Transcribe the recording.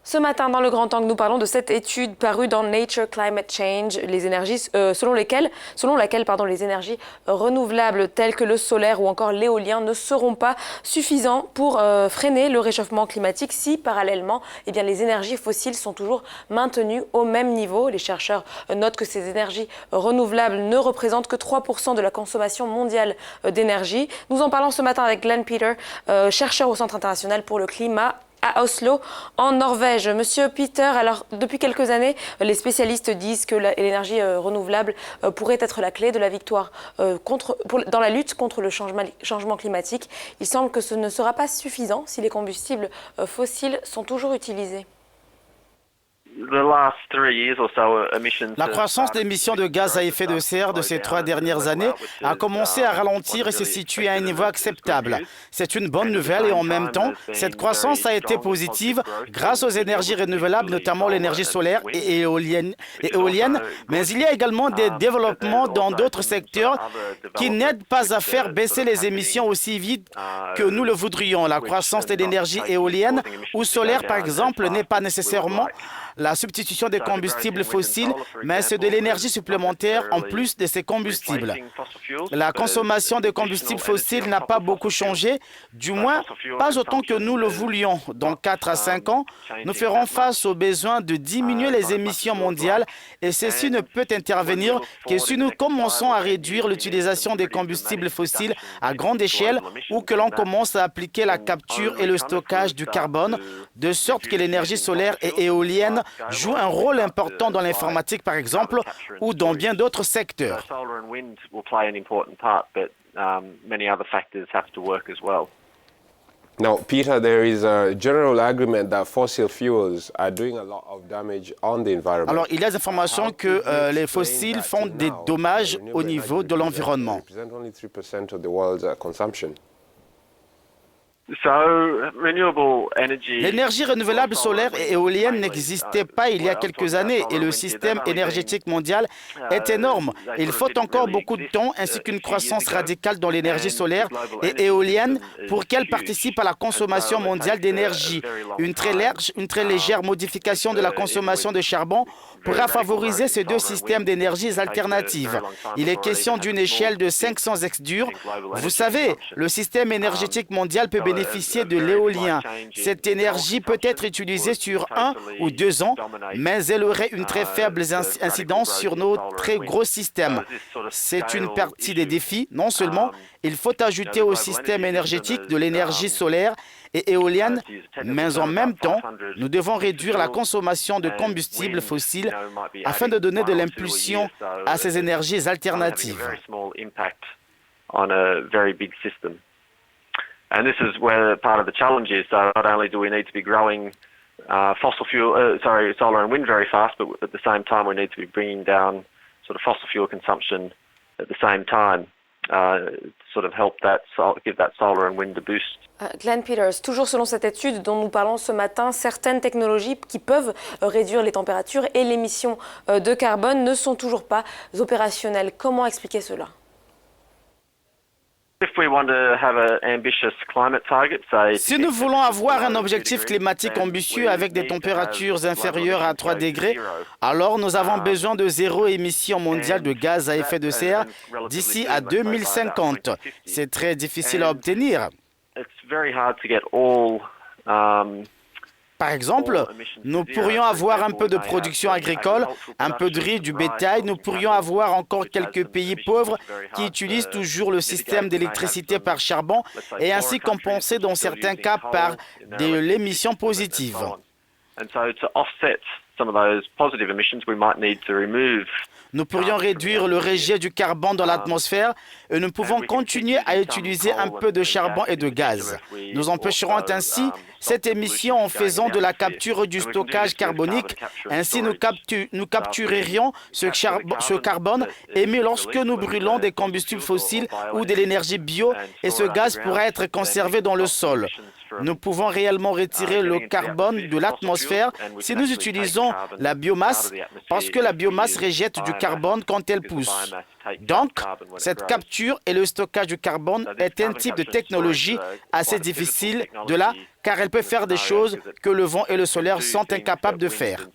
Ce matin, dans le Grand Angle, nous parlons de cette étude parue dans Nature Climate Change, les énergies, selon laquelle les énergies renouvelables telles que le solaire ou encore l'éolien ne seront pas suffisants pour freiner le réchauffement climatique si, parallèlement, les énergies fossiles sont toujours maintenues au même niveau. Les chercheurs notent que ces énergies renouvelables ne représentent que 3% de la consommation mondiale d'énergie. Nous en parlons ce matin avec Glenn Peter, chercheur au Centre international pour le climat à Oslo, en Norvège. Monsieur Peter, alors depuis quelques années, les spécialistes disent que l'énergie renouvelable pourrait être la clé de la victoire dans la lutte contre le changement climatique. Il semble que ce ne sera pas suffisant si les combustibles fossiles sont toujours utilisés. La croissance des émissions de gaz à effet de serre de ces 3 dernières années a commencé à ralentir et se situe à un niveau acceptable. C'est une bonne nouvelle et en même temps, cette croissance a été positive grâce aux énergies renouvelables, notamment l'énergie solaire et éolienne. Mais il y a également des développements dans d'autres secteurs qui n'aident pas à faire baisser les émissions aussi vite que nous le voudrions. La croissance de l'énergie éolienne ou solaire, par exemple, n'est pas nécessairement la substitution des combustibles fossiles, mais c'est de l'énergie supplémentaire en plus de ces combustibles. La consommation de combustibles fossiles n'a pas beaucoup changé, du moins pas autant que nous le voulions. Dans 4 à 5 ans, nous ferons face au besoin de diminuer les émissions mondiales et ceci ne peut intervenir que si nous commençons à réduire l'utilisation des combustibles fossiles à grande échelle ou que l'on commence à appliquer la capture et le stockage du carbone, de sorte que l'énergie solaire et éolienne joue un rôle important dans l'informatique, par exemple, ou dans bien d'autres secteurs. Now, Peter, there is a general agreement that fossil fuels are doing a lot of damage on the environment. Alors, il y a des informations que les fossiles font des dommages au niveau de l'environnement. L'énergie renouvelable solaire et éolienne n'existait pas il y a quelques années et le système énergétique mondial est énorme. Il faut encore beaucoup de temps ainsi qu'une croissance radicale dans l'énergie solaire et éolienne pour qu'elle participe à la consommation mondiale d'énergie. Une très légère modification de la consommation de charbon pourra favoriser ces deux systèmes d'énergie alternatives. Il est question d'une échelle de 500 hectare. Vous savez, le système énergétique mondial peut bénéficier de l'éolien. Cette énergie peut être utilisée sur 1 ou 2 ans, mais elle aurait une très faible incidence sur nos très gros systèmes. C'est une partie des défis. Non seulement il faut ajouter au système énergétique de l'énergie solaire et éolienne, mais en même temps, nous devons réduire la consommation de combustibles fossiles afin de donner de l'impulsion à ces énergies alternatives. And this is where part of the challenge is. So not only do we need to be growing solar and wind very fast, but at the same time we need to be bringing down sort of fossil fuel consumption at the same time. Sort of help give that solar and wind a boost. Glenn Peters, toujours selon cette étude dont nous parlons ce matin, certaines technologies qui peuvent réduire les températures et l'émission de carbone ne sont toujours pas opérationnelles. Comment expliquer cela? Si nous voulons avoir un objectif climatique ambitieux avec des températures inférieures à 3 degrés, alors nous avons besoin de 0 émission mondiale de gaz à effet de serre d'ici à 2050. C'est très difficile à obtenir. Par exemple, nous pourrions avoir un peu de production agricole, un peu de riz, du bétail. Nous pourrions avoir encore quelques pays pauvres qui utilisent toujours le système d'électricité par charbon et ainsi compenser dans certains cas par de l'émission positive. Nous pourrions réduire le rejet du carbone dans l'atmosphère et nous pouvons continuer à utiliser un peu de charbon et de gaz. Nous empêcherons ainsi cette émission en faisant de la capture et du stockage carbonique. Ainsi, nous capturerions ce carbone émis lorsque nous brûlons des combustibles fossiles ou de l'énergie bio et ce gaz pourra être conservé dans le sol. Nous pouvons réellement retirer le carbone de l'atmosphère si nous utilisons la biomasse, parce que la biomasse rejette du carbone quand elle pousse. Donc, cette capture et le stockage du carbone est un type de technologie assez difficile de la car elle peut faire des choses que le vent et le solaire sont incapables de faire.